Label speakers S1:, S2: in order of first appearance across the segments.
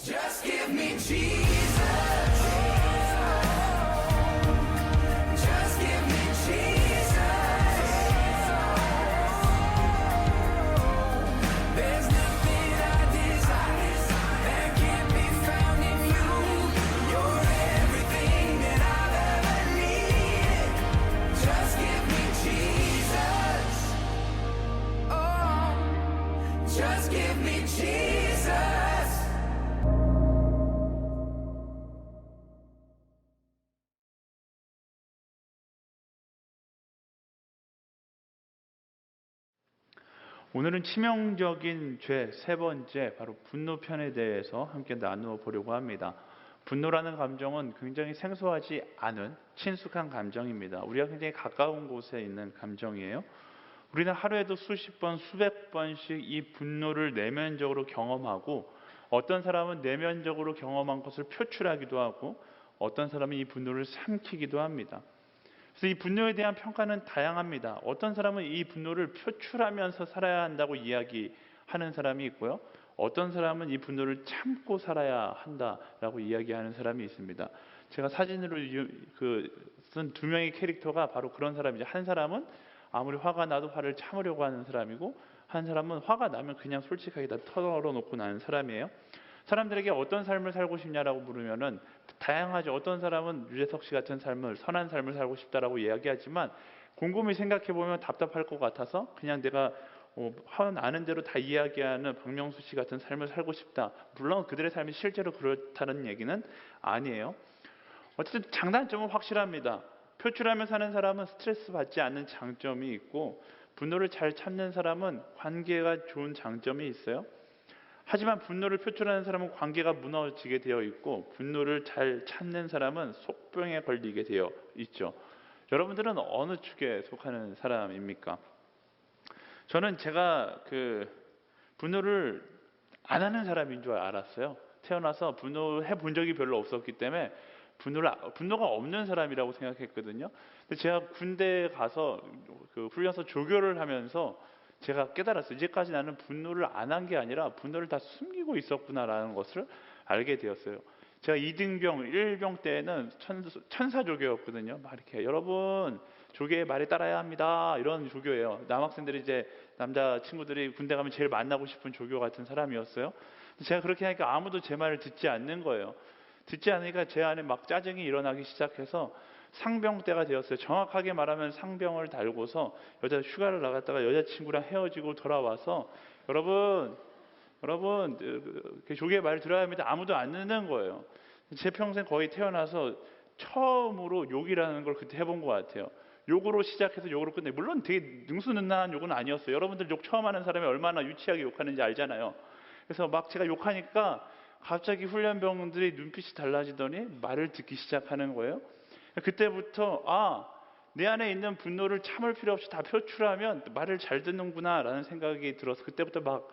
S1: Just give me Jesus. Just give me Jesus. There's nothing I desire that can't be found in you. You're everything that I've ever needed. Just give me Jesus. Oh, just give me Jesus.
S2: 오늘은 치명적인 죄 세 번째, 바로 분노 편에 대해서 함께 나누어 보려고 합니다. 분노라는 감정은 굉장히 생소하지 않은 친숙한 감정입니다. 우리가 굉장히 가까운 곳에 있는 감정이에요. 우리는 하루에도 수십 번, 수백 번씩 이 분노를 내면적으로 경험하고, 어떤 사람은 내면적으로 경험한 것을 표출하기도 하고, 어떤 사람은 이 분노를 삼키기도 합니다. 그래서 이 분노에 대한 평가는 다양합니다. 어떤 사람은 이 분노를 표출하면서 살아야 한다고 이야기하는 사람이 있고요. 어떤 사람은 이 분노를 참고 살아야 한다라고 이야기하는 사람이 있습니다. 제가 사진으로 쓴 두 명의 캐릭터가 바로 그런 사람이죠. 한 사람은 아무리 화가 나도 화를 참으려고 하는 사람이고, 한 사람은 화가 나면 그냥 솔직하게 다 털어놓고 나는 사람이에요. 사람들에게 어떤 삶을 살고 싶냐라고 물으면은 다양하죠. 어떤 사람은 유재석 씨 같은 삶을, 선한 삶을 살고 싶다라고 이야기하지만, 곰곰이 생각해 보면 답답할 것 같아서 그냥 내가 화 나는 대로 다 이야기하는 박명수 씨 같은 삶을 살고 싶다. 물론 그들의 삶이 실제로 그렇다는 얘기는 아니에요. 어쨌든 장단점은 확실합니다. 표출하며 사는 사람은 스트레스 받지 않는 장점이 있고, 분노를 잘 참는 사람은 관계가 좋은 장점이 있어요. 하지만 분노를 표출하는 사람은 관계가 무너지게 되어 있고, 분노를 잘 참는 사람은 속병에 걸리게 되어 있죠. 여러분들은 어느 축에 속하는 사람입니까? 저는 제가 분노를 안 하는 사람인 줄 알았어요. 태어나서 분노해 본 적이 별로 없었기 때문에 분노가 없는 사람이라고 생각했거든요. 근데 제가 군대에 가서 훈련소 조교를 하면서 제가 깨달았어요. 이제까지 나는 분노를 안 한 게 아니라 분노를 다 숨기고 있었구나라는 것을 알게 되었어요. 제가 2등병, 1병 때는 천사 조교였거든요. 막 이렇게 여러분 조교의 말에 따라야 합니다. 이런 조교예요. 남학생들이 이제 남자 친구들이 군대 가면 제일 만나고 싶은 조교 같은 사람이었어요. 제가 그렇게 하니까 아무도 제 말을 듣지 않는 거예요. 듣지 않으니까 제 안에 막 짜증이 일어나기 시작해서 상병 때가 되었어요. 정확하게 말하면 상병을 달고서 휴가를 나갔다가 여자친구랑 헤어지고 돌아와서 여러분 조교의 말을 들어야 합니다. 아무도 안 듣는 거예요. 제 평생 거의 태어나서 처음으로 욕이라는 걸 그때 해본 것 같아요. 욕으로 시작해서 욕으로 끝내. 물론 되게 능수능란한 욕은 아니었어요. 여러분들 욕 처음 하는 사람이 얼마나 유치하게 욕하는지 알잖아요. 그래서 막 제가 욕하니까 갑자기 훈련병들이 눈빛이 달라지더니 말을 듣기 시작하는 거예요. 그때부터 내 안에 있는 분노를 참을 필요 없이 다 표출하면 말을 잘 듣는구나 라는 생각이 들어서 그때부터 막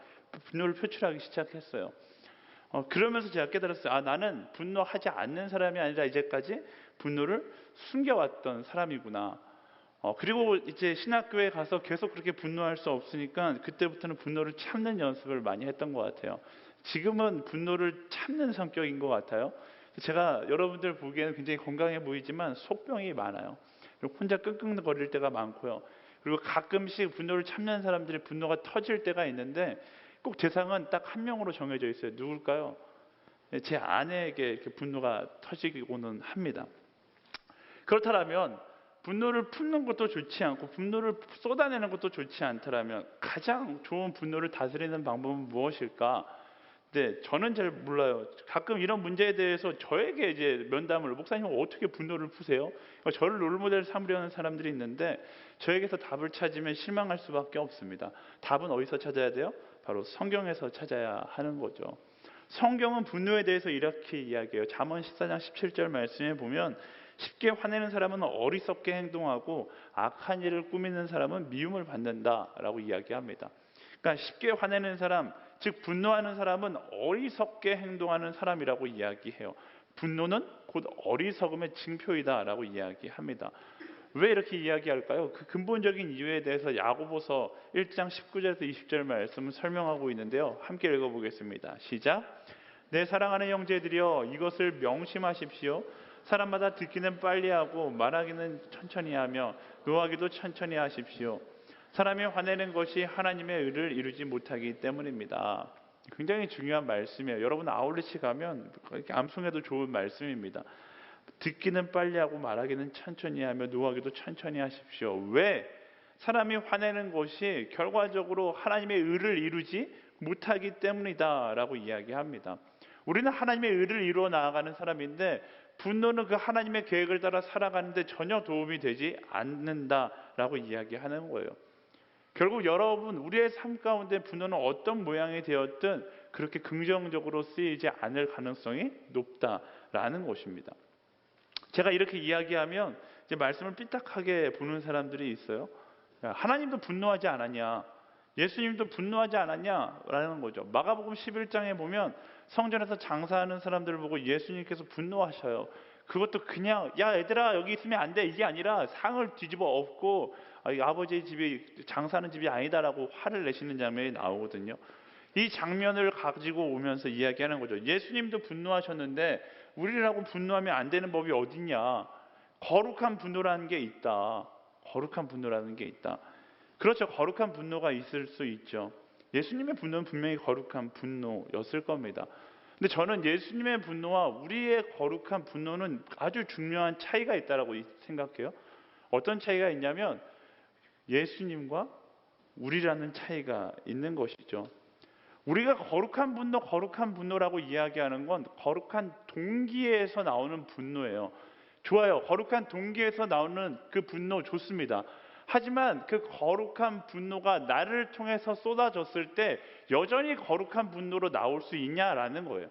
S2: 분노를 표출하기 시작했어요. 그러면서 제가 깨달았어요. 나는 분노하지 않는 사람이 아니라 이제까지 분노를 숨겨왔던 사람이구나. 그리고 이제 신학교에 가서 계속 그렇게 분노할 수 없으니까 그때부터는 분노를 참는 연습을 많이 했던 것 같아요. 지금은 분노를 참는 성격인 것 같아요. 제가 여러분들 보기에는 굉장히 건강해 보이지만 속병이 많아요. 그리고 혼자 끙끙거릴 때가 많고요. 그리고 가끔씩 분노를 참는 사람들이 분노가 터질 때가 있는데 꼭 대상은 딱 한 명으로 정해져 있어요. 누굴까요? 제 아내에게 이렇게 분노가 터지고는 합니다. 그렇다면 분노를 품는 것도 좋지 않고 분노를 쏟아내는 것도 좋지 않다면 가장 좋은 분노를 다스리는 방법은 무엇일까? 네, 저는 잘 몰라요. 가끔 이런 문제에 대해서 저에게 이제 면담을, 목사님은 어떻게 분노를 푸세요? 저를 롤모델 삼으려는 사람들이 있는데 저에게서 답을 찾으면 실망할 수밖에 없습니다. 답은 어디서 찾아야 돼요? 바로 성경에서 찾아야 하는 거죠. 성경은 분노에 대해서 이렇게 이야기해요. 잠언 14장 17절 말씀에 보면 쉽게 화내는 사람은 어리석게 행동하고 악한 일을 꾸미는 사람은 미움을 받는다라고 이야기합니다. 그러니까 쉽게 화내는 사람, 즉 분노하는 사람은 어리석게 행동하는 사람이라고 이야기해요. 분노는 곧 어리석음의 징표이다라고 이야기합니다. 왜 이렇게 이야기할까요? 그 근본적인 이유에 대해서 야고보서 1장 19절에서 20절 말씀을 설명하고 있는데요. 함께 읽어보겠습니다. 시작. 내 사랑하는 형제들이여 이것을 명심하십시오. 사람마다 듣기는 빨리 하고 말하기는 천천히 하며 노하기도 천천히 하십시오. 사람이 화내는 것이 하나님의 의를 이루지 못하기 때문입니다. 굉장히 중요한 말씀이에요. 여러분 아울렛이 가면 이렇게 암송해도 좋은 말씀입니다. 듣기는 빨리 하고 말하기는 천천히 하며 노하기도 천천히 하십시오. 왜? 사람이 화내는 것이 결과적으로 하나님의 의를 이루지 못하기 때문이다 라고 이야기합니다. 우리는 하나님의 의를 이루어 나아가는 사람인데 분노는 그 하나님의 계획을 따라 살아가는데 전혀 도움이 되지 않는다라고 이야기하는 거예요. 결국 여러분 우리의 삶 가운데 분노는 어떤 모양이 되었든 그렇게 긍정적으로 쓰이지 않을 가능성이 높다라는 것입니다. 제가 이렇게 이야기하면 이제 말씀을 삐딱하게 보는 사람들이 있어요. 하나님도 분노하지 않았냐? 예수님도 분노하지 않았냐? 라는 거죠. 마가복음 11장에 보면 성전에서 장사하는 사람들을 보고 예수님께서 분노하셔요. 그것도 그냥 야 얘들아 여기 있으면 안 돼 이게 아니라 상을 뒤집어 엎고 아버지의 집이 장사하는 집이 아니다라고 화를 내시는 장면이 나오거든요. 이 장면을 가지고 오면서 이야기하는 거죠. 예수님도 분노하셨는데 우리라고 분노하면 안 되는 법이 어딨냐? 거룩한 분노라는 게 있다. 거룩한 분노라는 게 있다. 그렇죠. 거룩한 분노가 있을 수 있죠. 예수님의 분노는 분명히 거룩한 분노였을 겁니다. 근데 저는 예수님의 분노와 우리의 거룩한 분노는 아주 중요한 차이가 있다고 생각해요. 어떤 차이가 있냐면 예수님과 우리라는 차이가 있는 것이죠. 우리가 거룩한 분노라고 이야기하는 건 거룩한 동기에서 나오는 분노예요. 좋아요. 거룩한 동기에서 나오는 그 분노 좋습니다. 하지만 그 거룩한 분노가 나를 통해서 쏟아졌을 때 여전히 거룩한 분노로 나올 수 있냐라는 거예요.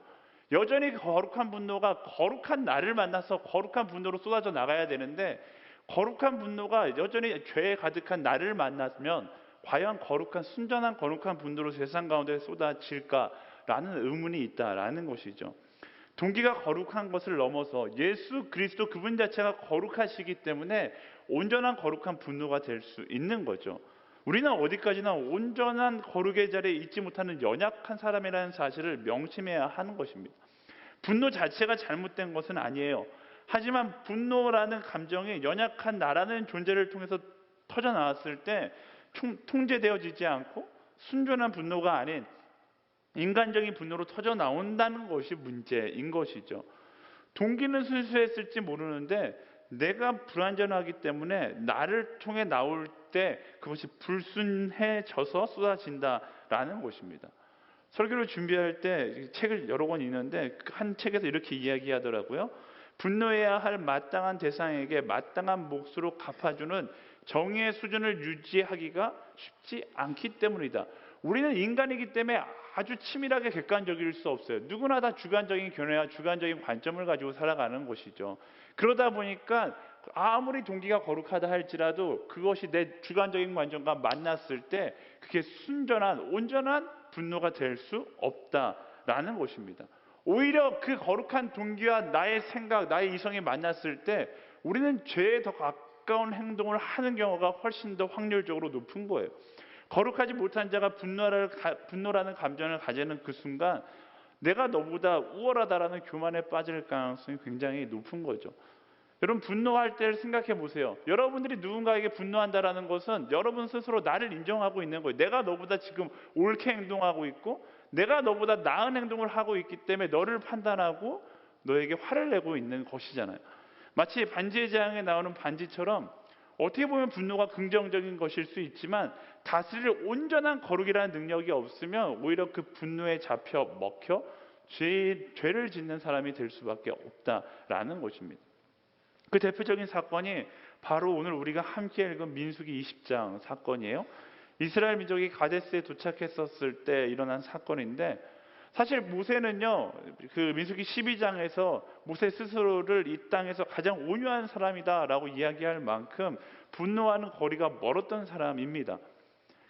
S2: 여전히 거룩한 분노가 거룩한 나를 만나서 거룩한 분노로 쏟아져 나가야 되는데 거룩한 분노가 여전히 죄에 가득한 나를 만나면 과연 거룩한 순전한 거룩한 분노로 세상 가운데 쏟아질까라는 의문이 있다라는 것이죠. 동기가 거룩한 것을 넘어서 예수 그리스도 그분 자체가 거룩하시기 때문에 온전한 거룩한 분노가 될 수 있는 거죠. 우리는 어디까지나 온전한 거룩의 자리에 있지 못하는 연약한 사람이라는 사실을 명심해야 하는 것입니다. 분노 자체가 잘못된 것은 아니에요. 하지만 분노라는 감정이 연약한 나라는 존재를 통해서 터져 나왔을 때 통제되어지지 않고 순전한 분노가 아닌 인간적인 분노로 터져 나온다는 것이 문제인 것이죠. 동기는 순수했을지 모르는데 내가 불완전하기 때문에 나를 통해 나올 때 그것이 불순해져서 쏟아진다라는 것입니다. 설교를 준비할 때 책을 여러 권 읽는데 한 책에서 이렇게 이야기하더라고요. 분노해야 할 마땅한 대상에게 마땅한 몫으로 갚아주는 정의의 수준을 유지하기가 쉽지 않기 때문이다. 우리는 인간이기 때문에 아주 치밀하게 객관적일 수 없어요. 누구나 다 주관적인 견해와 주관적인 관점을 가지고 살아가는 것이죠. 그러다 보니까 아무리 동기가 거룩하다 할지라도 그것이 내 주관적인 관점과 만났을 때 그게 순전한 온전한 분노가 될 수 없다라는 것입니다. 오히려 그 거룩한 동기와 나의 생각, 나의 이성이 만났을 때 우리는 죄에 더 가까운 행동을 하는 경우가 훨씬 더 확률적으로 높은 거예요. 거룩하지 못한 자가 분노라는 감정을 가지는 그 순간 내가 너보다 우월하다라는 교만에 빠질 가능성이 굉장히 높은 거죠. 여러분 분노할 때를 생각해 보세요. 여러분들이 누군가에게 분노한다라는 것은 여러분 스스로 나를 인정하고 있는 거예요. 내가 너보다 지금 옳게 행동하고 있고 내가 너보다 나은 행동을 하고 있기 때문에 너를 판단하고 너에게 화를 내고 있는 것이잖아요. 마치 반지의 제왕에 나오는 반지처럼 어떻게 보면 분노가 긍정적인 것일 수 있지만 다스릴 온전한 거룩이라는 능력이 없으면 오히려 그 분노에 잡혀 먹혀 죄를 짓는 사람이 될 수밖에 없다라는 것입니다. 그 대표적인 사건이 바로 오늘 우리가 함께 읽은 민수기 20장 사건이에요. 이스라엘 민족이 가데스에 도착했었을 때 일어난 사건인데 사실 모세는요 그 민수기 12장에서 모세 스스로를 이 땅에서 가장 온유한 사람이다라고 이야기할 만큼 분노하는 거리가 멀었던 사람입니다.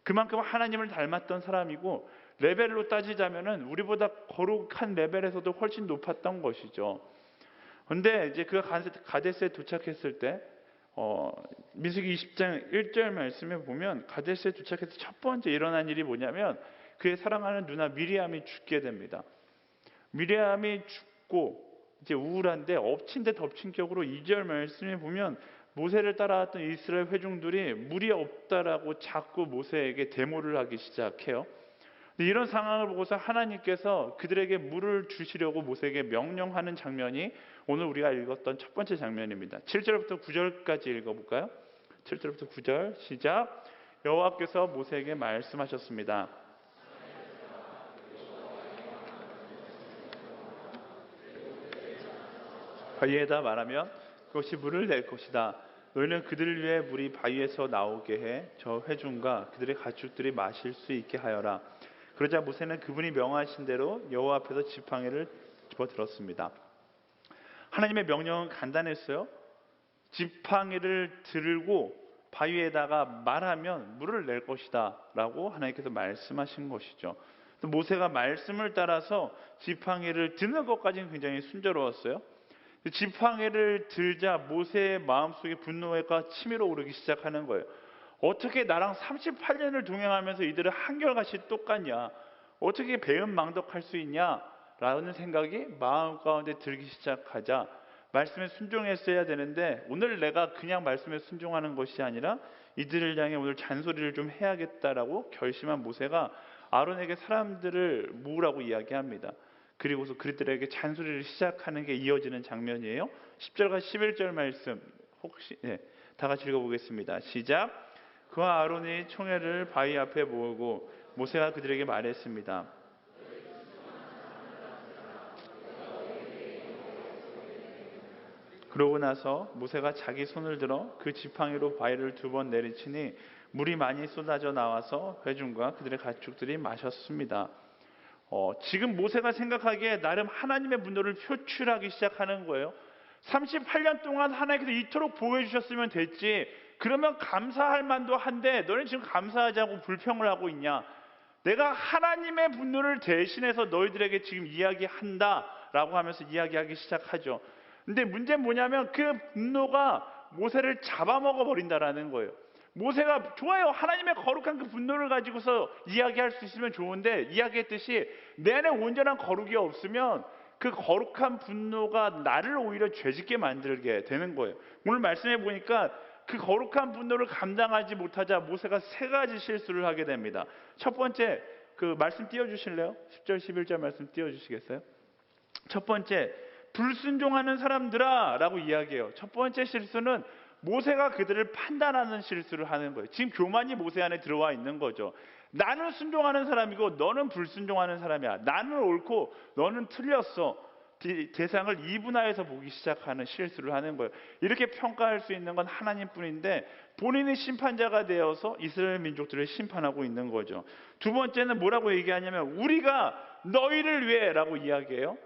S2: 그만큼 하나님을 닮았던 사람이고 레벨로 따지자면은 우리보다 거룩한 레벨에서도 훨씬 높았던 것이죠. 그런데 이제 그가 가데스에 도착했을 때 민수기 20장 1절 말씀에 보면 가데스에 도착해서 첫 번째 일어난 일이 뭐냐면 그의 사랑하는 누나 미리암이 죽게 됩니다. 미리암이 죽고 이제 우울한데 엎친 데 덮친 격으로 2절 말씀에 보면 모세를 따라왔던 이스라엘 회중들이 물이 없다라고 자꾸 모세에게 데모를 하기 시작해요. 이런 상황을 보고서 하나님께서 그들에게 물을 주시려고 모세에게 명령하는 장면이 오늘 우리가 읽었던 첫 번째 장면입니다. 7절부터 9절까지 읽어볼까요? 7절부터 9절 시작. 여호와께서 모세에게 말씀하셨습니다. 바위에다 말하면 그것이 물을 낼 것이다. 너희는 그들을 위해 물이 바위에서 나오게 해 저 회중과 그들의 가축들이 마실 수 있게 하여라. 그러자 모세는 그분이 명하신 대로 여호와 앞에서 지팡이를 집어들었습니다. 하나님의 명령은 간단했어요. 지팡이를 들고 바위에다가 말하면 물을 낼 것이다 라고 하나님께서 말씀하신 것이죠. 모세가 말씀을 따라서 지팡이를 드는 것까지는 굉장히 순조로웠어요. 지팡이를 들자 모세의 마음속에 분노가 치밀어 오르기 시작하는 거예요. 어떻게 나랑 38년을 동행하면서 이들은 한결같이 똑같냐? 어떻게 배은망덕할 수 있냐? 라는 생각이 마음 가운데 들기 시작하자 말씀에 순종했어야 되는데 오늘 내가 그냥 말씀에 순종하는 것이 아니라 이들을 향해 오늘 잔소리를 좀 해야겠다라고 결심한 모세가 아론에게 사람들을 모으라고 이야기합니다. 그리고서 그들에게 잔소리를 시작하는 게 이어지는 장면이에요. 10절과 11절 말씀 혹시 다 같이 읽어보겠습니다. 시작. 그와 아론이 총회를 바위 앞에 모으고 모세가 그들에게 말했습니다. 그러고 나서 모세가 자기 손을 들어 그 지팡이로 바위를 2번 내리치니 물이 많이 쏟아져 나와서 회중과 그들의 가축들이 마셨습니다. 지금 모세가 생각하기에 나름 하나님의 분노를 표출하기 시작하는 거예요. 38년 동안 하나님께서 이토록 보호해주셨으면 됐지. 그러면 감사할 만도 한데 너는 지금 감사하지 않고 불평을 하고 있냐? 내가 하나님의 분노를 대신해서 너희들에게 지금 이야기한다라고 하면서 이야기하기 시작하죠. 근데 문제는 뭐냐면 그 분노가 모세를 잡아먹어 버린다라는 거예요. 모세가 좋아요. 하나님의 거룩한 그 분노를 가지고서 이야기할 수 있으면 좋은데 이야기했듯이 내 안에 온전한 거룩이 없으면 그 거룩한 분노가 나를 오히려 죄짓게 만들게 되는 거예요. 오늘 말씀해 보니까 그 거룩한 분노를 감당하지 못하자 모세가 3가지 실수를 하게 됩니다. 첫 번째, 그 말씀 띄워주실래요? 10절 11절 말씀 띄워주시겠어요? 첫 번째, 불순종하는 사람들아 라고 이야기해요. 첫 번째 실수는 모세가 그들을 판단하는 실수를 하는 거예요. 지금 교만이 모세 안에 들어와 있는 거죠. 나는 순종하는 사람이고 너는 불순종하는 사람이야. 나는 옳고 너는 틀렸어. 대상을 이분화해서 보기 시작하는 실수를 하는 거예요. 이렇게 평가할 수 있는 건 하나님뿐인데 본인이 심판자가 되어서 이스라엘 민족들을 심판하고 있는 거죠. 두 번째는 뭐라고 얘기하냐면 우리가 너희를 위해 라고 이야기해요.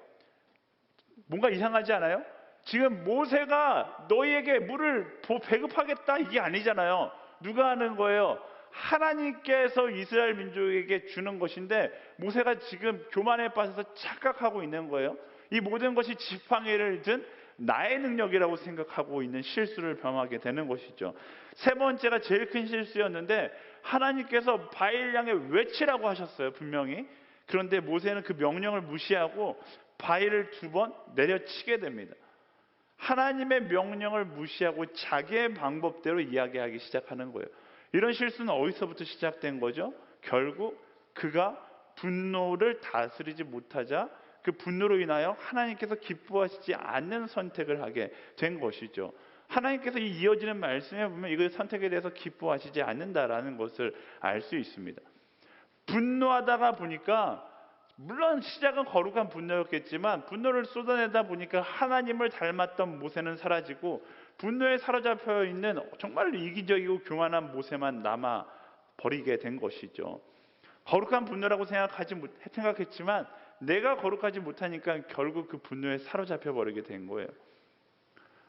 S2: 뭔가 이상하지 않아요? 지금 모세가 너희에게 물을 배급하겠다 이게 아니잖아요. 누가 하는 거예요? 하나님께서 이스라엘 민족에게 주는 것인데 모세가 지금 교만에 빠져서 착각하고 있는 거예요. 이 모든 것이 지팡이를 든 나의 능력이라고 생각하고 있는 실수를 범하게 되는 것이죠. 세 번째가 제일 큰 실수였는데 하나님께서 바위를 향해 외치라고 하셨어요. 분명히. 그런데 모세는 그 명령을 무시하고 바위를 2번 내려치게 됩니다. 하나님의 명령을 무시하고 자기의 방법대로 이야기하기 시작하는 거예요. 이런 실수는 어디서부터 시작된 거죠? 결국 그가 분노를 다스리지 못하자 그 분노로 인하여 하나님께서 기뻐하시지 않는 선택을 하게 된 것이죠. 하나님께서 이 이어지는 말씀에 보면 이거 선택에 대해서 기뻐하시지 않는다라는 것을 알 수 있습니다. 분노하다가 보니까 물론 시작은 거룩한 분노였겠지만 분노를 쏟아내다 보니까 하나님을 닮았던 모세는 사라지고 분노에 사로잡혀 있는 정말 이기적이고 교만한 모세만 남아 버리게 된 것이죠. 거룩한 분노라고 생각했지만 내가 거룩하지 못하니까 결국 그 분노에 사로잡혀 버리게 된 거예요.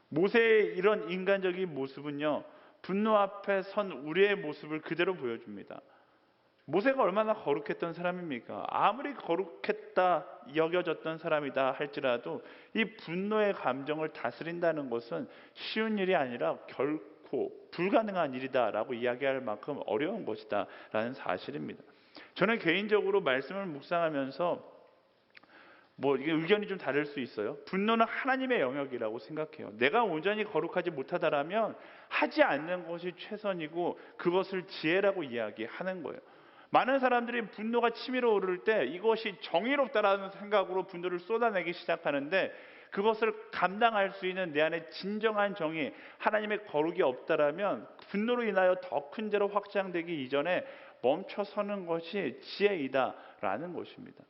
S2: 모세의 이런 인간적인 모습은요, 분노 앞에 선 우리의 모습을 그대로 보여줍니다. 모세가 얼마나 거룩했던 사람입니까? 아무리 거룩했다 여겨졌던 사람이다 할지라도 이 분노의 감정을 다스린다는 것은 쉬운 일이 아니라 결코 불가능한 일이다라고 이야기할 만큼 어려운 것이다 라는 사실입니다. 저는 개인적으로 말씀을 묵상하면서 이게 의견이 좀 다를 수 있어요. 분노는 하나님의 영역이라고 생각해요. 내가 온전히 거룩하지 못하다라면 하지 않는 것이 최선이고 그것을 지혜라고 이야기하는 거예요. 많은 사람들이 분노가 치밀어 오를 때 이것이 정의롭다라는 생각으로 분노를 쏟아내기 시작하는데 그것을 감당할 수 있는 내 안에 진정한 정의, 하나님의 거룩이 없다라면 분노로 인하여 더 큰 죄로 확장되기 이전에 멈춰서는 것이 지혜이다라는 것입니다.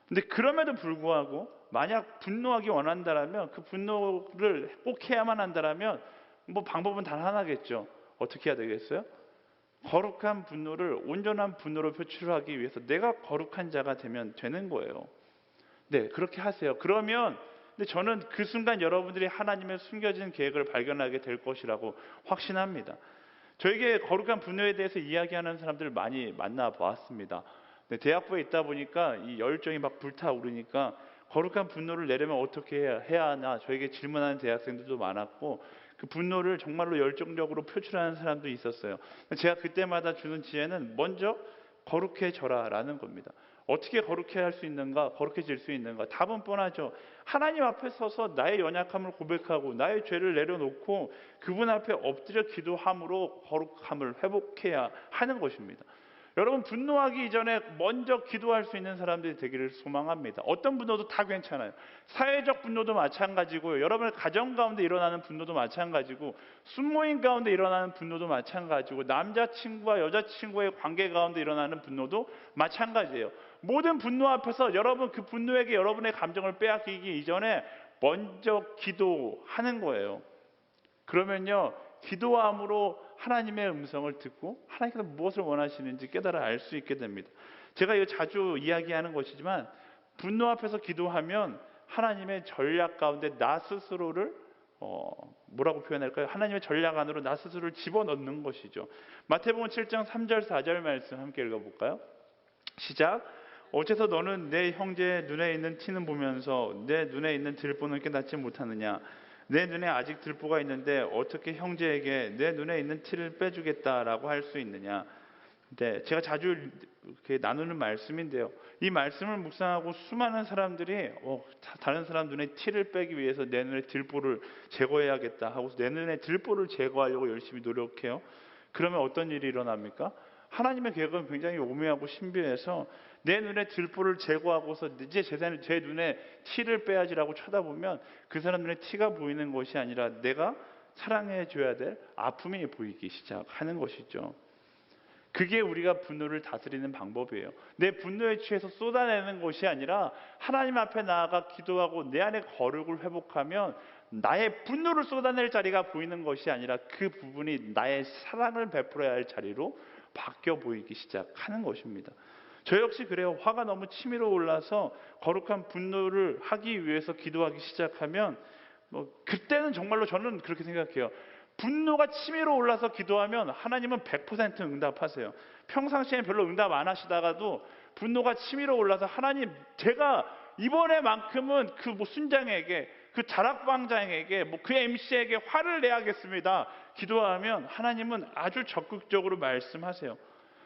S2: 근데 그럼에도 불구하고 만약 분노하기 원한다라면 그 분노를 꼭 해야만 한다라면 방법은 단 하나겠죠. 어떻게 해야 되겠어요? 거룩한 분노를 온전한 분노로 표출하기 위해서 내가 거룩한 자가 되면 되는 거예요. 네, 그렇게 하세요. 그러면 근데 저는 그 순간 여러분들이 하나님의 숨겨진 계획을 발견하게 될 것이라고 확신합니다. 저에게 거룩한 분노에 대해서 이야기하는 사람들을 많이 만나보았습니다. 네, 대학부에 있다 보니까 이 열정이 막 불타오르니까 거룩한 분노를 내려면 어떻게 해야 하나 저에게 질문하는 대학생들도 많았고 그 분노를 정말로 열정적으로 표출하는 사람도 있었어요. 제가 그때마다 주는 지혜는 먼저 거룩해져라 라는 겁니다. 어떻게 거룩해할 수 있는가? 거룩해질 수 있는가? 답은 뻔하죠. 하나님 앞에 서서 나의 연약함을 고백하고 나의 죄를 내려놓고 그분 앞에 엎드려 기도함으로 거룩함을 회복해야 하는 것입니다. 여러분 분노하기 이전에 먼저 기도할 수 있는 사람들이 되기를 소망합니다. 어떤 분노도 다 괜찮아요. 사회적 분노도 마찬가지고요. 여러분의 가정 가운데 일어나는 분노도 마찬가지고 순모임 가운데 일어나는 분노도 마찬가지고 남자친구와 여자친구의 관계 가운데 일어나는 분노도 마찬가지예요. 모든 분노 앞에서 여러분 그 분노에게 여러분의 감정을 빼앗기기 이전에 먼저 기도하는 거예요. 그러면요 기도함으로 하나님의 음성을 듣고 하나님께서 무엇을 원하시는지 깨달아 알 수 있게 됩니다. 제가 이거 자주 이야기하는 것이지만 분노 앞에서 기도하면 하나님의 전략 가운데 나 스스로를 뭐라고 표현할까요? 하나님의 전략 안으로 나 스스로를 집어넣는 것이죠. 마태복음 7장 3절 4절 말씀 함께 읽어볼까요? 시작. 어째서 너는 내 형제의 눈에 있는 티는 보면서 내 눈에 있는 들보는 깨닫지 못하느냐? 내 눈에 아직 들보가 있는데 어떻게 형제에게 내 눈에 있는 티를 빼주겠다라고 할 수 있느냐? 네, 제가 자주 이렇게 나누는 말씀인데요. 이 말씀을 묵상하고 수많은 사람들이 다른 사람 눈에 티를 빼기 위해서 내 눈에 들보를 제거해야겠다 하고서 내 눈에 들보를 제거하려고 열심히 노력해요. 그러면 어떤 일이 일어납니까? 하나님의 계획은 굉장히 오묘하고 신비해서 내 눈에 들보를 제거하고서 이제 제 눈에 티를 빼야지라고 쳐다보면 그 사람 눈에 티가 보이는 것이 아니라 내가 사랑해줘야 될 아픔이 보이기 시작하는 것이죠. 그게 우리가 분노를 다스리는 방법이에요. 내 분노에 취해서 쏟아내는 것이 아니라 하나님 앞에 나아가 기도하고 내 안에 거룩을 회복하면 나의 분노를 쏟아낼 자리가 보이는 것이 아니라 그 부분이 나의 사랑을 베풀어야 할 자리로 바뀌어 보이기 시작하는 것입니다. 저 역시 그래요. 화가 너무 치밀어 올라서 거룩한 분노를 하기 위해서 기도하기 시작하면 그때는 정말로 저는 그렇게 생각해요. 분노가 치밀어 올라서 기도하면 하나님은 100% 응답하세요. 평상시에는 별로 응답 안 하시다가도 분노가 치밀어 올라서 하나님 제가 이번에만큼은 그 순장에게 그 다락방장에게 그 MC에게 화를 내야겠습니다. 기도하면 하나님은 아주 적극적으로 말씀하세요.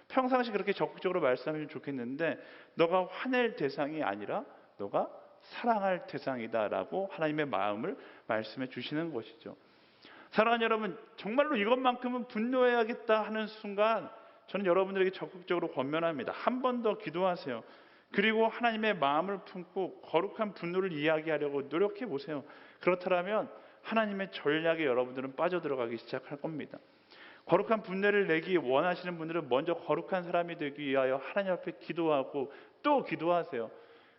S2: 평상시 그렇게 적극적으로 말씀하면 좋겠는데 너가 화낼 대상이 아니라 너가 사랑할 대상이다라고 하나님의 마음을 말씀해 주시는 것이죠. 사랑하는 여러분, 정말로 이것만큼은 분노해야겠다 하는 순간 저는 여러분들에게 적극적으로 권면합니다. 한 번 더 기도하세요. 그리고 하나님의 마음을 품고 거룩한 분노를 이야기하려고 노력해 보세요. 그렇다면 하나님의 전략에 여러분들은 빠져들어가기 시작할 겁니다. 거룩한 분노를 내기 원하시는 분들은 먼저 거룩한 사람이 되기 위하여 하나님 앞에 기도하고 또 기도하세요.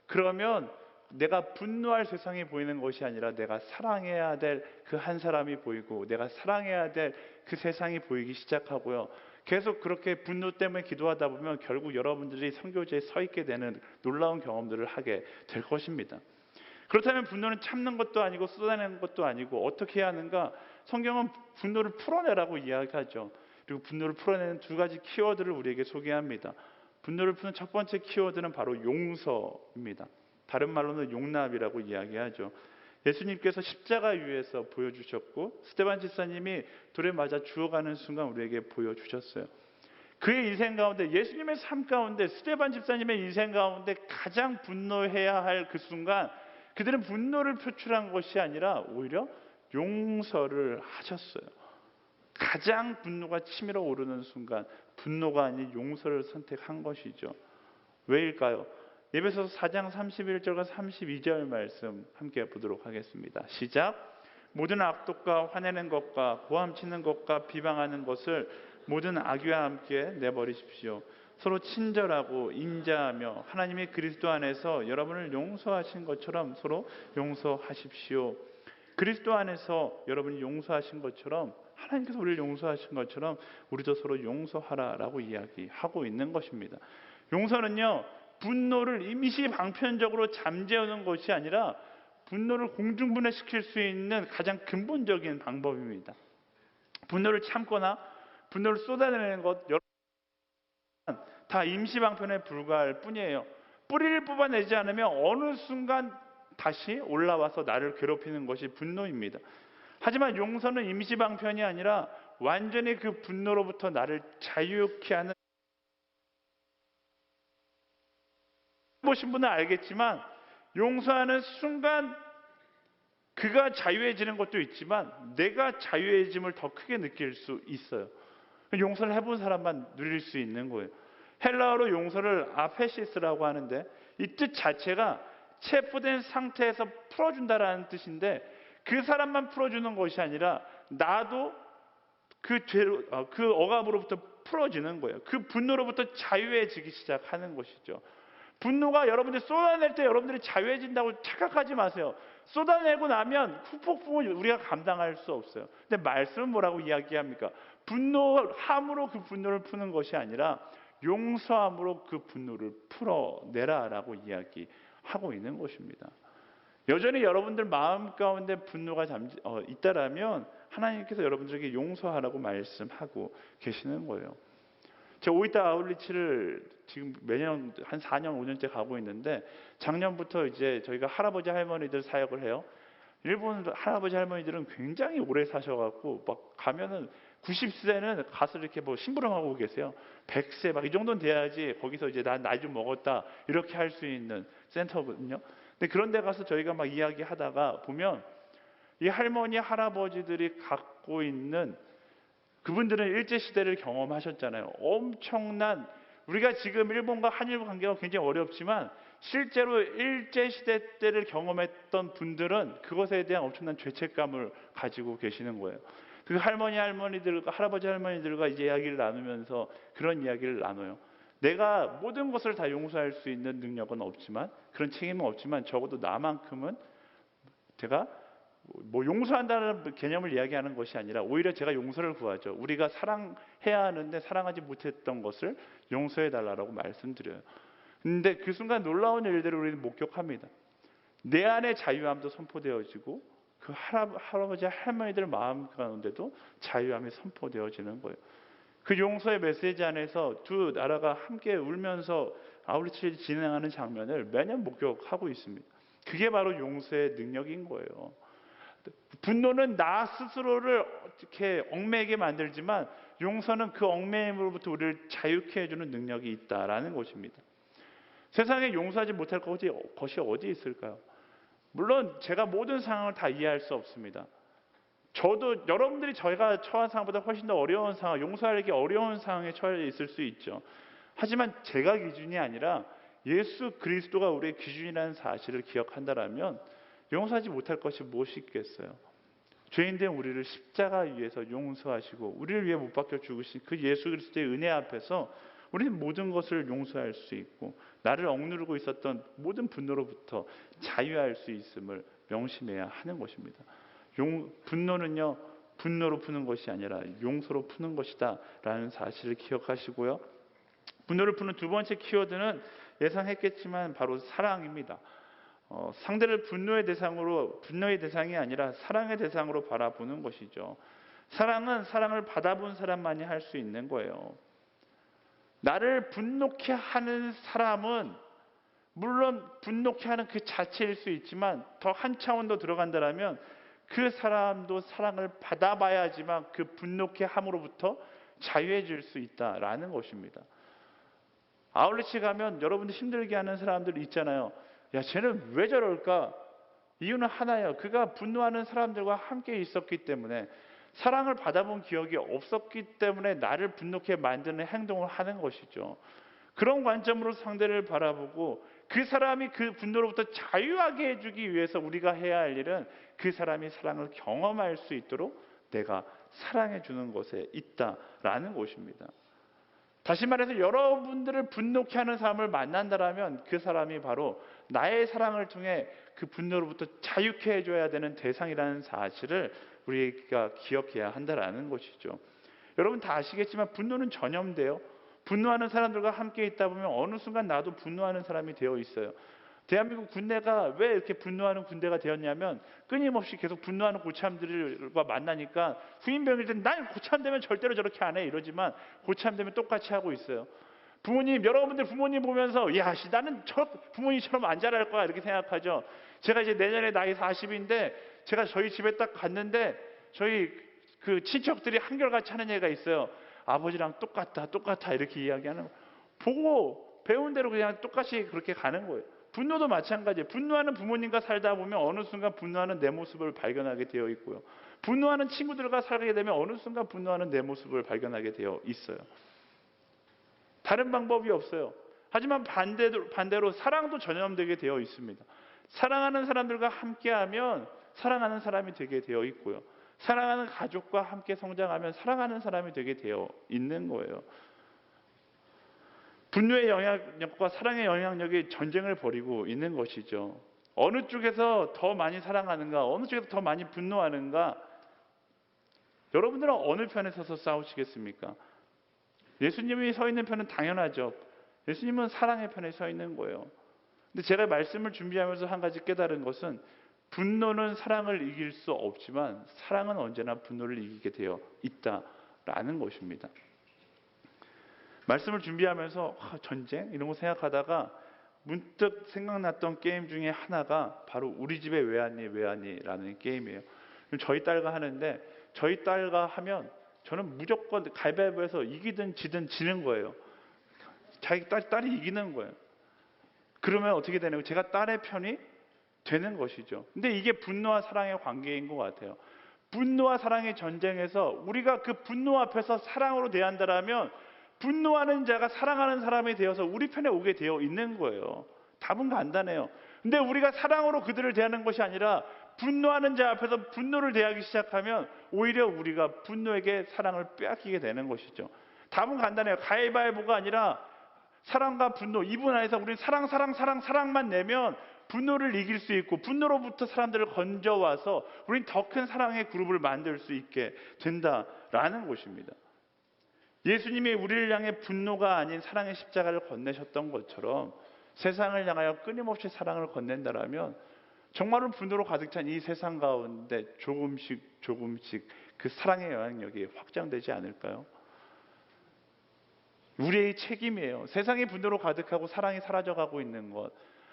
S2: 그러면 내가 분노할 세상이 보이는 것이 아니라 내가 사랑해야 될 그 한 사람이 보이고 내가 사랑해야 될 그 세상이 보이기 시작하고요. 계속 그렇게 분노 때문에 기도하다 보면 결국 여러분들이 선교지에 서 있게 되는 놀라운 경험들을 하게 될 것입니다. 그렇다면 분노는 참는 것도 아니고 쏟아내는 것도 아니고 어떻게 해야 하는가? 성경은 분노를 풀어내라고 이야기하죠. 그리고 분노를 풀어내는 두 가지 키워드를 우리에게 소개합니다. 분노를 푸는 첫 번째 키워드는 바로 용서입니다. 다른 말로는 용납이라고 이야기하죠. 예수님께서 십자가 위에서 보여주셨고 스데반 집사님이 돌에 맞아 죽어가는 순간 우리에게 보여주셨어요. 그의 인생 가운데, 예수님의 삶 가운데, 스데반 집사님의 인생 가운데 가장 분노해야 할 그 순간, 그들은 분노를 표출한 것이 아니라 오히려 용서를 하셨어요. 가장 분노가 치밀어 오르는 순간 분노가 아닌 용서를 선택한 것이죠. 왜일까요? 에베소서 4장 31절과 32절 말씀 함께 보도록 하겠습니다. 시작. 모든 악독과 화내는 것과 고함치는 것과 비방하는 것을 모든 악의와 함께 내버리십시오. 서로 친절하고 인자하며 하나님이 그리스도 안에서 여러분을 용서하신 것처럼 서로 용서하십시오. 그리스도 안에서 여러분이 용서하신 것처럼, 하나님께서 우리를 용서하신 것처럼 우리도 서로 용서하라라고 이야기하고 있는 것입니다. 용서는요, 분노를 임시방편적으로 잠재우는 것이 아니라 분노를 공중분해시킬 수 있는 가장 근본적인 방법입니다. 분노를 참거나 분노를 쏟아내는 것 다 임시방편에 불과할 뿐이에요. 뿌리를 뽑아내지 않으면 어느 순간 다시 올라와서 나를 괴롭히는 것이 분노입니다. 하지만 용서는 임시방편이 아니라 완전히 그 분노로부터 나를 자유케 하는, 보신 분은 알겠지만 용서하는 순간 그가 자유해지는 것도 있지만 내가 자유해짐을 더 크게 느낄 수 있어요. 용서를 해본 사람만 누릴 수 있는 거예요. 헬라어로 용서를 아페시스라고 하는데 이 뜻 자체가 체포된 상태에서 풀어준다라는 뜻인데, 그 사람만 풀어주는 것이 아니라 나도 그 죄로, 그 억압으로부터 풀어지는 거예요. 그 분노로부터 자유해지기 시작하는 것이죠. 분노가 여러분들이 쏟아낼 때 여러분들이 자유해진다고 착각하지 마세요. 쏟아내고 나면 후폭풍을 우리가 감당할 수 없어요. 근데 말씀은 뭐라고 이야기합니까? 분노함으로 그 분노를 푸는 것이 아니라 용서함으로 그 분노를 풀어내라라고 이야기하고 있는 것입니다. 여전히 여러분들 마음 가운데 분노가 있다라면 하나님께서 여러분들에게 용서하라고 말씀하고 계시는 거예요. 제가 오이타 아울리치를 지금 매년 한 4년 5년째 가고 있는데, 작년부터 이제 저희가 할아버지 할머니들 사역을 해요. 일본 할아버지 할머니들은 굉장히 오래 사셔갖고 막 가면은 90세는 가서 이렇게 뭐 심부름하고 계세요. 100세 막 이 정도는 돼야지 거기서 이제 난 나이 좀 먹었다 이렇게 할 수 있는 센터거든요. 근데 그런 데 가서 저희가 막 이야기하다가 보면 이 할머니 할아버지들이 갖고 있는, 그분들은 일제시대를 경험하셨잖아요. 엄청난, 우리가 지금 일본과 한일 관계가 굉장히 어렵지만 실제로 일제시대 때를 경험했던 분들은 그것에 대한 엄청난 죄책감을 가지고 계시는 거예요. 그 할머니들과 할아버지 할머니들과 이제 이야기를 나누면서 그런 이야기를 나눠요. 내가 모든 것을 다 용서할 수 있는 능력은 없지만, 그런 책임은 없지만 적어도 나만큼은 제가 뭐 용서한다는 개념을 이야기하는 것이 아니라 오히려 제가 용서를 구하죠. 우리가 사랑해야 하는데 사랑하지 못했던 것을 용서해 달라고 말씀드려요. 근데 그 순간 놀라운 일들을 우리는 목격합니다. 내 안의 자유함도 선포되어지고 그 할아버지 할머니들 마음 가운데도 자유함이 선포되어지는 거예요. 그 용서의 메시지 안에서 두 나라가 함께 울면서 아울리치를 진행하는 장면을 매년 목격하고 있습니다. 그게 바로 용서의 능력인 거예요. 분노는 나 스스로를 이렇게 얽매이게 만들지만 용서는 그 얽매임으로부터 우리를 자유케 해주는 능력이 있다라는 것입니다. 세상에 용서하지 못할 것이 어디 있을까요? 물론 제가 모든 상황을 다 이해할 수 없습니다. 저도 여러분들이 저희가 처한 상황보다 훨씬 더 어려운 상황, 용서하기 어려운 상황에 처해 있을 수 있죠. 하지만 제가 기준이 아니라 예수 그리스도가 우리의 기준이라는 사실을 기억한다면 용서하지 못할 것이 무엇이 있겠어요? 죄인된 우리를 십자가 위에서 용서하시고 우리를 위해 못 박혀 죽으신 그 예수 그리스도의 은혜 앞에서 우리는 모든 것을 용서할 수 있고 나를 억누르고 있었던 모든 분노로부터 자유할 수 있음을 명심해야 하는 것입니다. 분노는요, 분노로 푸는 것이 아니라 용서로 푸는 것이다 라는 사실을 기억하시고요. 분노를 푸는 두 번째 키워드는 예상했겠지만 바로 사랑입니다. 상대를 분노의 대상이 아니라 사랑의 대상으로 바라보는 것이죠. 사랑은 사랑을 받아본 사람만이 할 수 있는 거예요. 나를 분노케 하는 사람은 물론 분노케 하는 그 자체일 수 있지만 더 한 차원 더 들어간다면 그 사람도 사랑을 받아봐야지만 그 분노케 함으로부터 자유해질 수 있다라는 것입니다. 아울렛에 가면 여러분들 힘들게 하는 사람들 있잖아요. 야, 쟤는 왜 저럴까? 이유는 하나예요. 그가 분노하는 사람들과 함께 있었기 때문에, 사랑을 받아본 기억이 없었기 때문에 나를 분노케 만드는 행동을 하는 것이죠. 그런 관점으로 상대를 바라보고 그 사람이 그 분노로부터 자유하게 해주기 위해서 우리가 해야 할 일은 그 사람이 사랑을 경험할 수 있도록 내가 사랑해 주는 것에 있다라는 것입니다. 다시 말해서 여러분들을 분노케 하는 사람을 만난다라면 그 사람이 바로 나의 사랑을 통해 그 분노로부터 자유케 해줘야 되는 대상이라는 사실을 우리가 기억해야 한다라는 것이죠. 여러분 다 아시겠지만 분노는 전염돼요. 분노하는 사람들과 함께 있다 보면 어느 순간 나도 분노하는 사람이 되어 있어요. 대한민국 군대가 왜 이렇게 분노하는 군대가 되었냐면, 끊임없이 계속 분노하는 고참들과 만나니까 후임병들은 난 고참되면 절대로 저렇게 안 해 이러지만 고참되면 똑같이 하고 있어요. 부모님, 여러분들 부모님 보면서 야, 나는 저 부모님처럼 안 자랄 거야 이렇게 생각하죠. 제가 이제 내년에 나이 40인데 제가 저희 집에 딱 갔는데 저희 그 친척들이 한결같이 하는 얘기가 있어요. 아버지랑 똑같아 이렇게 이야기하는 거 보고 배운 대로 그냥 똑같이 그렇게 가는 거예요. 분노도 마찬가지예요. 분노하는 부모님과 살다 보면 어느 순간 분노하는 내 모습을 발견하게 되어 있고요. 분노하는 친구들과 살게 되면 어느 순간 분노하는 내 모습을 발견하게 되어 있어요. 다른 방법이 없어요. 하지만 반대로 사랑도 전염되게 되어 있습니다. 사랑하는 사람들과 함께하면 사랑하는 사람이 되게 되어 있고요. 사랑하는 가족과 함께 성장하면 사랑하는 사람이 되게 되어 있는 거예요. 분노의 영향력과 사랑의 영향력이 전쟁을 벌이고 있는 것이죠. 어느 쪽에서 더 많이 사랑하는가, 어느 쪽에서 더 많이 분노하는가, 여러분들은 어느 편에 서서 싸우시겠습니까? 예수님이 서 있는 편은 당연하죠. 예수님은 사랑의 편에 서 있는 거예요. 근데 제가 말씀을 준비하면서 한 가지 깨달은 것은, 분노는 사랑을 이길 수 없지만 사랑은 언제나 분노를 이기게 되어 있다라는 것입니다. 말씀을 준비하면서 전쟁? 이런 거 생각하다가 문득 생각났던 게임 중에 하나가 바로 우리 집에 왜 왔니? 라는 게임이에요. 저희 딸과 하는데, 저희 딸과 하면 저는 무조건 가위바위보해서 이기든 지든 지는 거예요. 자기 딸이 이기는 거예요. 그러면 어떻게 되냐면 제가 딸의 편이 되는 것이죠. 근데 이게 분노와 사랑의 관계인 것 같아요. 분노와 사랑의 전쟁에서 우리가 그 분노 앞에서 사랑으로 대한다라면 분노하는 자가 사랑하는 사람이 되어서 우리 편에 오게 되어 있는 거예요. 답은 간단해요. 근데 우리가 사랑으로 그들을 대하는 것이 아니라 분노하는 자 앞에서 분노를 대하기 시작하면 오히려 우리가 분노에게 사랑을 빼앗기게 되는 것이죠. 답은 간단해요. 가위바위보가 아니라 사랑과 분노, 이분 안에서 우리는 사랑만 내면 분노를 이길 수 있고, 분노로부터 사람들을 건져와서 우리는 더 큰 사랑의 그룹을 만들 수 있게 된다라는 것입니다. 예수님이 우리를 향해 분노가 아닌 사랑의 십자가를 건네셨던 것처럼 세상을 향하여 끊임없이 사랑을 건넨다라면 정말로 분노로 가득 찬 이 세상 가운데 조금씩 그 사랑의 영향력이 확장되지 않을까요? 우리의 책임이에요. 세상이 분노로 가득하고 사랑이 사라져가고 있는 것,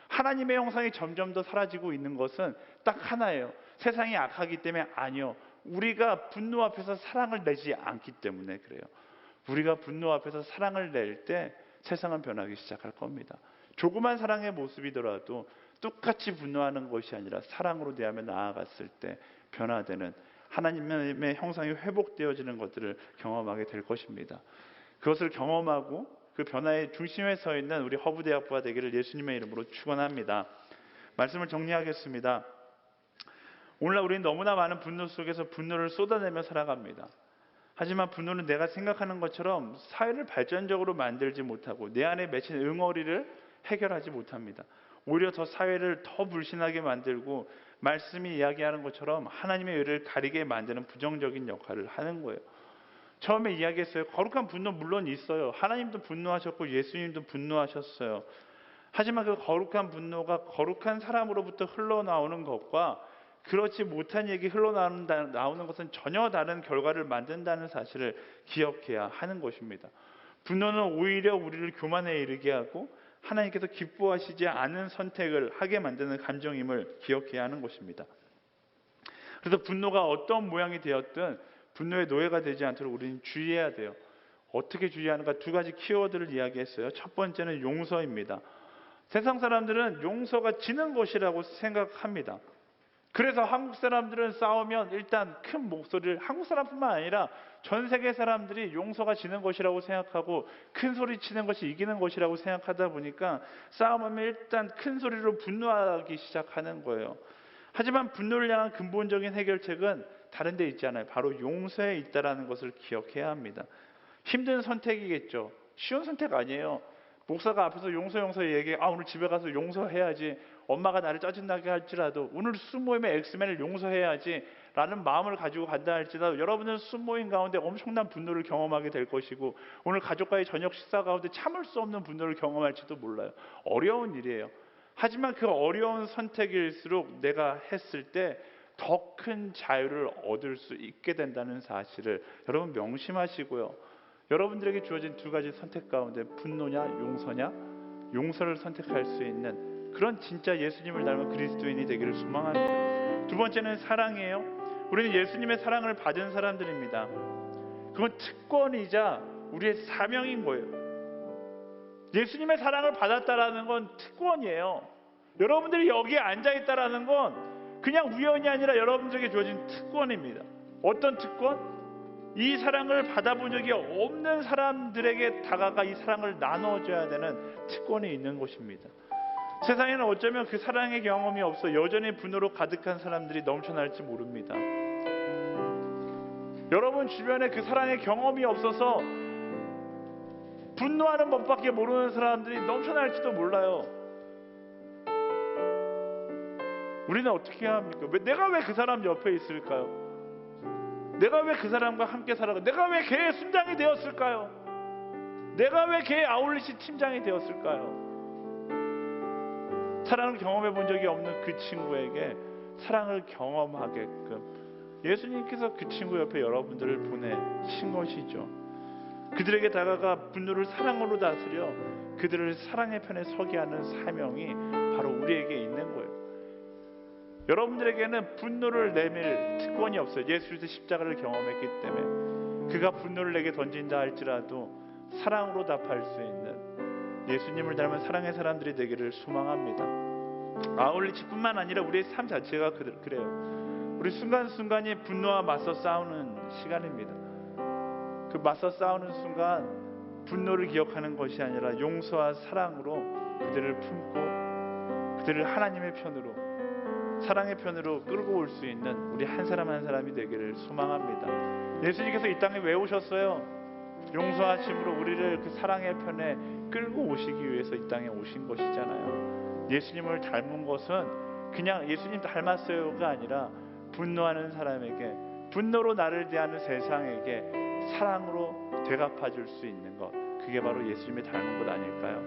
S2: 하나님의 형상이 점점 더 사라지고 있는 것은 딱 하나예요. 세상이 악하기 때문에 아니요. 우리가 분노 앞에서 사랑을 내지 않기 때문에 그래요. 우리가 분노 앞에서 사랑을 낼 때 세상은 변하기 시작할 겁니다. 조그만 사랑의 모습이더라도 똑같이 분노하는 것이 아니라 사랑으로 대하며 나아갔을 때 변화되는 하나님의 형상이 회복되어지는 것들을 경험하게 될 것입니다. 그것을 경험하고 그 변화의 중심에 서 있는 우리 허브대학부가 되기를 예수님의 이름으로 축원합니다. 말씀을 정리하겠습니다. 오늘날 우리는 너무나 많은 분노 속에서 분노를 쏟아내며 살아갑니다. 하지만 분노는 내가 생각하는 것처럼 사회를 발전적으로 만들지 못하고 내 안에 맺힌 응어리를 해결하지 못합니다. 오히려 더 사회를 더 불신하게 만들고 말씀이 이야기하는 것처럼 하나님의 의를 가리게 만드는 부정적인 역할을 하는 거예요. 처음에 이야기했어요. 거룩한 분노 물론 있어요. 하나님도 분노하셨고 예수님도 분노하셨어요. 하지만 그 거룩한 분노가 거룩한 사람으로부터 흘러나오는 것과 그렇지 못한 얘기 흘러나오는 것은 전혀 다른 결과를 만든다는 사실을 기억해야 하는 것입니다. 분노는 오히려 우리를 교만에 이르게 하고 하나님께서 기뻐하시지 않은 선택을 하게 만드는 감정임을 기억해야 하는 것입니다. 그래서 분노가 어떤 모양이 되었든 분노의 노예가 되지 않도록 우리는 주의해야 돼요. 어떻게 주의하는가 두 가지 키워드를 이야기했어요. 첫 번째는 용서입니다. 세상 사람들은 용서가 지는 것이라고 생각합니다. 그래서 한국 사람들은 싸우면 일단 큰 목소리를, 한국 사람뿐만 아니라 전 세계 사람들이 용서가 지는 것이라고 생각하고 큰 소리 치는 것이 이기는 것이라고 생각하다 보니까 싸움하면 일단 큰 소리로 분노하기 시작하는 거예요. 하지만 분노를 향한 근본적인 해결책은 다른 데 있지 않아요. 바로 용서에 있다는 것을 기억해야 합니다. 힘든 선택이겠죠. 쉬운 선택 아니에요. 목사가 앞에서 용서 얘기해. 오늘 집에 가서 용서해야지. 엄마가 나를 짜증나게 할지라도 오늘 수모임의 엑스맨을 용서해야지 라는 마음을 가지고 간다 할지라도 여러분은 수모임 가운데 엄청난 분노를 경험하게 될 것이고 오늘 가족과의 저녁 식사 가운데 참을 수 없는 분노를 경험할지도 몰라요. 어려운 일이에요. 하지만 그 어려운 선택일수록 내가 했을 때 더 큰 자유를 얻을 수 있게 된다는 사실을 여러분 명심하시고요. 여러분들에게 주어진 두 가지 선택 가운데 분노냐 용서냐, 용서를 선택할 수 있는 그런 진짜 예수님을 닮은 그리스도인이 되기를 소망합니다. 두 번째는 사랑이에요. 우리는 예수님의 사랑을 받은 사람들입니다. 그건 특권이자 우리의 사명인 거예요. 예수님의 사랑을 받았다라는 건 특권이에요. 여러분들이 여기에 앉아있다라는 건 그냥 우연이 아니라 여러분들에게 주어진 특권입니다. 어떤 특권? 이 사랑을 받아본 적이 없는 사람들에게 다가가 이 사랑을 나눠줘야 되는 특권이 있는 것입니다. 세상에는 어쩌면 그 사랑의 경험이 없어 여전히 분노로 가득한 사람들이 넘쳐날지 모릅니다. 여러분 주변에 그 사랑의 경험이 없어서 분노하는 법밖에 모르는 사람들이 넘쳐날지도 몰라요. 우리는 어떻게 해야 합니까? 내가 왜 그 사람 옆에 있을까요? 내가 왜 그 사람과 함께 살아가? 내가 왜 걔의 순장이 되었을까요? 내가 왜 걔의 아울렛이 팀장이 되었을까요? 사랑을 경험해 본 적이 없는 그 친구에게 사랑을 경험하게끔 예수님께서 그 친구 옆에 여러분들을 보내신 것이죠. 그들에게 다가가 분노를 사랑으로 다스려 그들을 사랑의 편에 서게 하는 사명이 바로 우리에게 있는 거예요. 여러분들에게는 분노를 내밀 특권이 없어요. 예수 그리스도의 십자가를 경험했기 때문에 그가 분노를 내게 던진다 할지라도 사랑으로 답할 수 있는 예수님을 닮은 사랑의 사람들이 되기를 소망합니다. 아울리치뿐만 아니라 우리의 삶 자체가 그래요. 우리 순간순간이 분노와 맞서 싸우는 시간입니다. 그 맞서 싸우는 순간 분노를 기억하는 것이 아니라 용서와 사랑으로 그들을 품고 그들을 하나님의 편으로 사랑의 편으로 끌고 올 수 있는 우리 한 사람 한 사람이 되기를 소망합니다. 예수님께서 이 땅에 왜 오셨어요? 용서하심으로 우리를 그 사랑의 편에 끌고 오시기 위해서 이 땅에 오신 것이잖아요. 예수님을 닮은 것은 그냥 예수님 닮았어요가 아니라 분노하는 사람에게, 분노로 나를 대하는 세상에게 사랑으로 되갚아 줄 수 있는 것, 그게 바로 예수님을 닮은 것 아닐까요?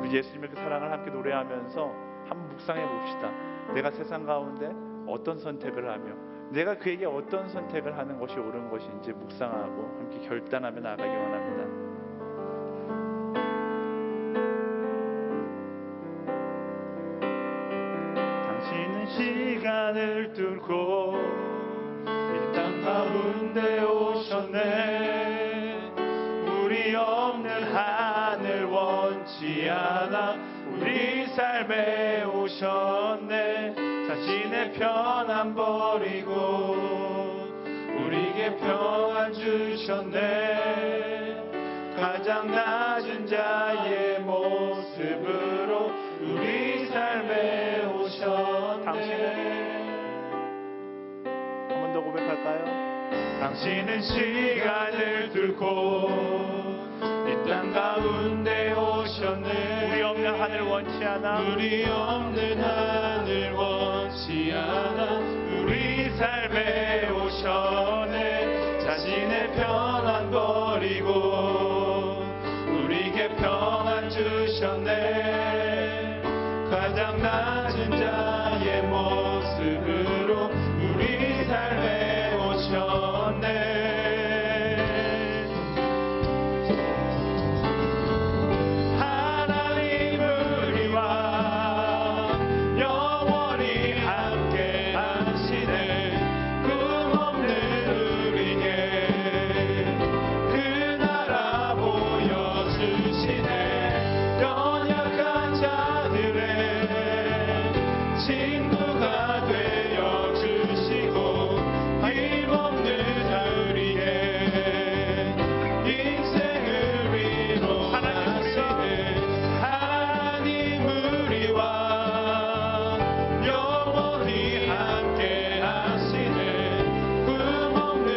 S2: 우리 예수님의 그 사랑을 함께 노래하면서 한번 묵상해 봅시다. 내가 세상 가운데 어떤 선택을 하며 내가 그에게 어떤 선택을 하는 것이 옳은 것인지 묵상하고 함께 결단하며 나아가기 원합니다. 당신은 시간을 뚫고 이 땅 가운데 오셨네. 우리 없는 하늘 원치 않아 우리 삶에 오셨네. 자신의 편안 버리고 우리에게 평안 주셨네. 가장 낮은 자의 모습으로 우리 삶에 오셨네. 당신은 한 번 더 고백할까요? 당신은 시간을 뚫고 이 땅 가운데 오셨네. 우리 없는 하늘 원치 않아 우리 없는 하늘 원치 않아 우리 삶에 오셨네. 자신의 편안 버리고 우리에게 평안 주셨네. 가장 낮은 자의 모습으로 우리 삶에 오셨네. 친구가 되어 주시고 힘없는 우리의 인생을 위로하시네. 하나님 우리와 영원히 함께 하시네. 꿈없는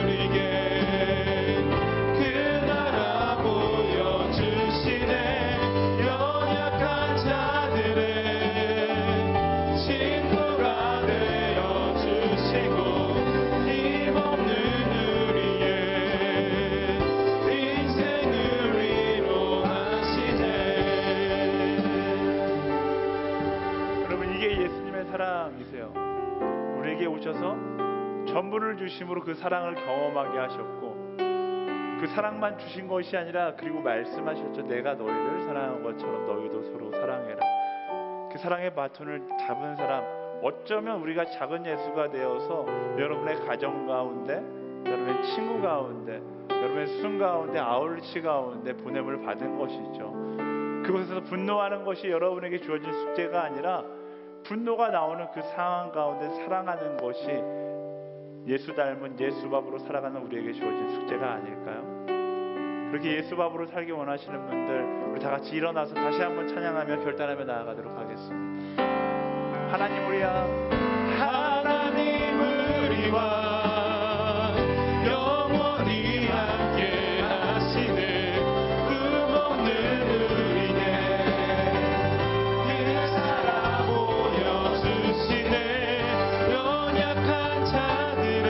S2: 우리에게 그 나라 보여주시네. 연약한 자들의 친구가 되어 주시고 힘없는 우리의 인생을 위로하시네. 여러분, 이게 예수님의 사랑이세요. 우리에게 오셔서 전부를 주심으로 그 사랑을 경험하게 하셨고, 그 사랑만 주신 것이 아니라 그리고 말씀하셨죠. 내가 너희를 사랑한 것처럼 너희도 서로 사랑해라. 그 사랑의 바톤을 잡은 사람, 어쩌면 우리가 작은 예수가 되어서 여러분의 가정 가운데, 여러분의 친구 가운데, 여러분의 순 가운데, 아울리치 가운데 보냄을 받은 것이죠. 그곳에서 분노하는 것이 여러분에게 주어진 숙제가 아니라 분노가 나오는 그 상황 가운데 사랑하는 것이 예수 닮은 예수밥으로 살아가는 우리에게 주어진 숙제가 아닐까요? 그렇게 예수밥으로 살기 원하시는 분들, 우리 다 같이 일어나서 다시 한번 찬양하며 결단하며 나아가도록 하겠습니다. 하나님 우리야, 하나님 우리와 영원히 함께 하시네. 꿈없는 우리네 그 사랑 보여주시네. 연약한 자들의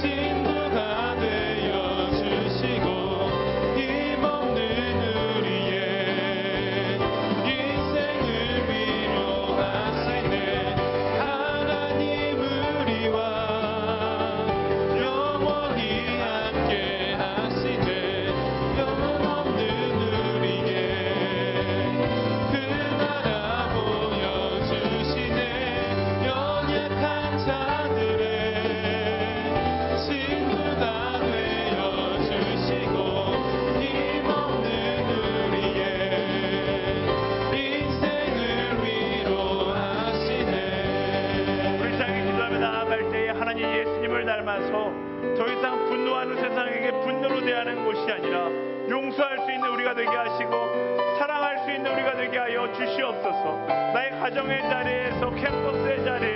S2: 친구가 되어 주시고 힘없는 우리의 인생을 위로하시네. 하나님 우리와 영원히 함께 하시네. 영없는 우리의 그 나라 보여주시네. 연약한 자들의 친구가 되어 주시고 힘없는 우리의 인생을 위로하시네. 우리 땅에 기도하며 나아갈 때에 하나님 예수님을 닮아서 더 이상 분노하는 세상에게 분노로 대하는 것이 아니라 용서할 수 있는 우리가 되게 하시고 사랑할 수 있는 우리가 되게 하여 주시옵소서. 나의 가정의 자리에서, 캠퍼스의 자리에,